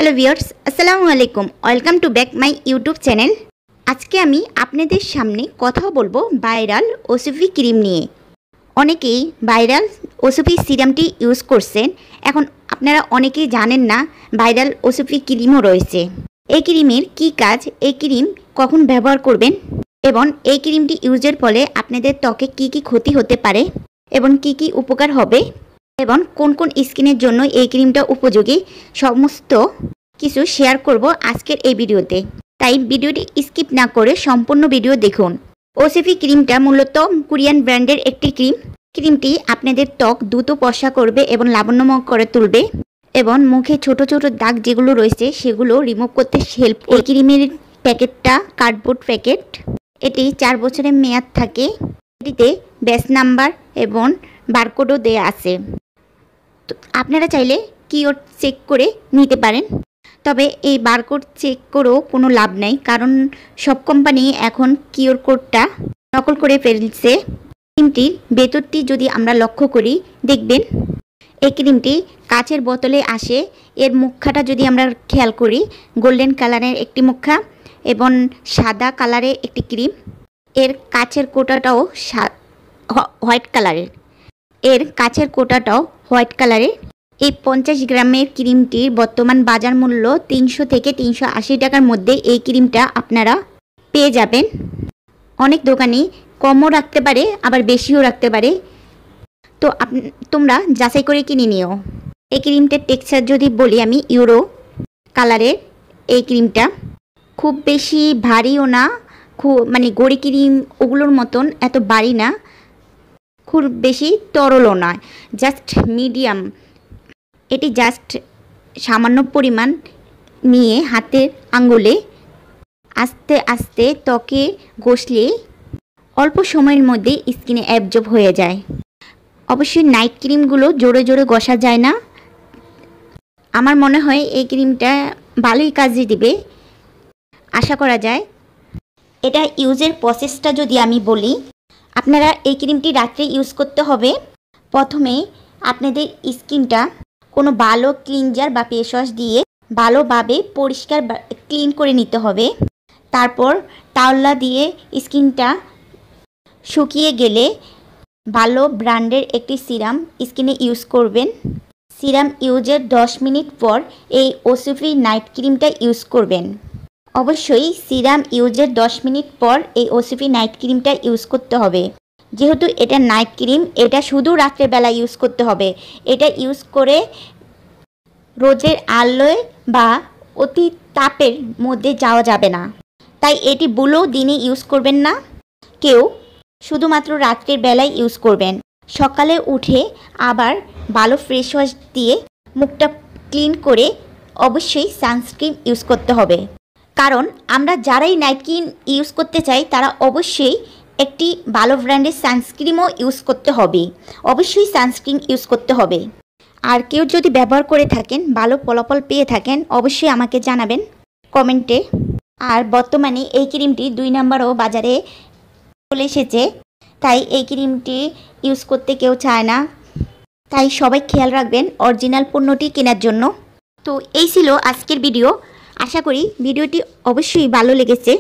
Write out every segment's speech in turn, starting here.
Hello viewers, আসসালামু আলাইকুম। Welcome to back my YouTube channel. আজকে আমি আপনাদের সামনে কথা বলবো ভাইরাল ওসুফি ক্রিম নিয়ে। অনেকেই ভাইরাল ওসুফি সিরামটি ইউজ করছেন। এখন আপনারা অনেকেই জানেন না ভাইরাল ওসুফি ক্রিমও রয়েছে। এই ক্রিমের কি কাজ, এই ক্রিম কখন ব্যবহার করবেন এবং এই ক্রিমটি ইউজের ফলে আপনাদের ত্বকে কি কি ক্ষতি হতে পারে এবং কি কি উপকার হবে এবং কোন কোন স্কিনের জন্য এই ক্রিমটা উপযোগী, সমস্ত কিছু শেয়ার করব আজকের এই ভিডিওতে। তাই ভিডিওটি স্কিপ না করে সম্পূর্ণ ভিডিও দেখুন। ওসুফি ক্রিমটা মূলত কোরিয়ান ব্র্যান্ডের একটি ক্রিম। ক্রিমটি আপনাদের ত্বক দ্রুত ফর্সা করবে এবং লাবণ্যময় করে তুলবে এবং মুখে ছোট ছোট দাগ যেগুলো রয়েছে সেগুলো রিমুভ করতে হেল্প। এই ক্রিমের প্যাকেটটা কার্ডবোর্ড প্যাকেট। এটি 4 বছরের মেয়াদ থাকে। এটিতে ব্যাচ নাম্বার এবং বারকোডও দেয়া আছে। তো আপনারা চাইলে কিওর চেক করে নিতে পারেন। তবে এই বারকোড চেক করেও কোনো লাভ নাই, কারণ সব কোম্পানি এখন কিওর কোডটা নকল করে ফেলছে। ক্রিমটির ভেতরটি যদি আমরা লক্ষ্য করি, দেখবেন এই ক্রিমটি কাচের বোতলে আসে। এর মুখাটা যদি আমরা খেয়াল করি, গোল্ডেন কালারের একটি মুখা এবং সাদা কালারের একটি ক্রিম। এর কাচের কোটাটাও হোয়াইট কালারের। হোয়াইট কালারের। এই 50 গ্রামের ক্রিমটির বর্তমান বাজার মূল্য 300 থেকে 380 টাকার মধ্যে এই ক্রিমটা আপনারা পেয়ে যাবেন। অনেক দোকানি কমও রাখতে পারে, আবার বেশিও রাখতে পারে। তো তোমরা যাচাই করে কিনে নিও। এই ক্রিমটার টেক্সচার যদি বলি আমি, ইউরো কালারের এই ক্রিমটা খুব বেশি ভারীও না, মানে গড়ি ক্রিম ওগুলোর মতন এত ভারী না, খুব বেশি তরলও নয়, জাস্ট মিডিয়াম। এটি জাস্ট সামান্য পরিমাণ নিয়ে হাতের আঙ্গুলে আস্তে আস্তে ত্বকে ঘষলে অল্প সময়ের মধ্যে স্কিনে অ্যাবজর্ব হয়ে যায়। অবশ্যই নাইট ক্রিমগুলো জোরে জোরে ঘষা যায় না। আমার মনে হয় এই ক্রিমটা ভালোই কাজে দিবে, আশা করা যায়। এটা ইউজের প্রসেসটা যদি আমি বলি, আপনারা এই ক্রিমটি রাত্রে ইউজ করতে হবে। প্রথমে আপনাদের স্কিনটা কোনো ভালো ক্লিনজার বা ফেস ওয়াশ দিয়ে ভালোভাবে পরিষ্কার ক্লিন করে নিতে হবে। তারপর তাওয়ালা দিয়ে স্কিনটা শুকিয়ে গেলে ভালো ব্র্যান্ডের একটি সিরাম স্কিনে ইউজ করবেন। সিরাম ইউজের 10 মিনিট পর এই ওসুফি নাইট ক্রিমটা ইউজ করবেন। অবশ্যই সিরাম ইউজের 10 মিনিট পর এই ওসুফি নাইট ক্রিমটা ইউজ করতে হবে। যেহেতু এটা নাইট ক্রিম, এটা শুধু রাত্রেবেলা ইউজ করতে হবে। এটা ইউজ করে রোদের আলোয় বা অতি তাপের মধ্যে যাওয়া যাবে না। তাই এটি বলেও দিনে ইউজ করবেন না কেউ, শুধুমাত্র রাত্রের বেলায় ইউজ করবেন। সকালে উঠে আবার ভালো ফ্রেশ ওয়াশ দিয়ে মুখটা ক্লিন করে অবশ্যই সানস্ক্রিন ইউজ করতে হবে। কারণ আমরা যারাই নাইট ক্রিম ইউজ করতে চাই তারা অবশ্যই একটি ভালো ব্র্যান্ডের সানস্ক্রিনও ইউজ করতে হবে। অবশ্যই সানস্ক্রিন ইউজ করতে হবে। আর কেউ যদি ব্যবহার করে থাকেন, ভালো ফলাফল পেয়ে থাকেন, অবশ্যই আমাকে জানাবেন কমেন্টে। আর বর্তমানে এই ক্রিমটি 2 নাম্বারও বাজারে চলে এসেছে। তাই এই ক্রিমটি ইউজ করতে কেউ চায় না। তাই সবাই খেয়াল রাখবেন অরিজিনাল পণ্যটি কেনার জন্য। তো এই ছিল আজকের ভিডিও। আশা করি ভিডিওটি অবশ্যই ভালো লেগেছে।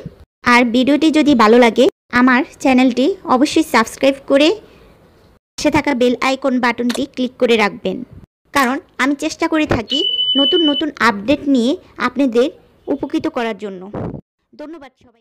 আর ভিডিওটি যদি ভালো লাগে আমার চ্যানেলটি অবশ্যই সাবস্ক্রাইব করে পাশে থাকা বেল আইকন বাটনটি ক্লিক করে রাখবেন। কারণ আমি চেষ্টা করে থাকি নতুন নতুন আপডেট নিয়ে আপনাদের উপকৃত করার জন্য। ধন্যবাদ সবাই।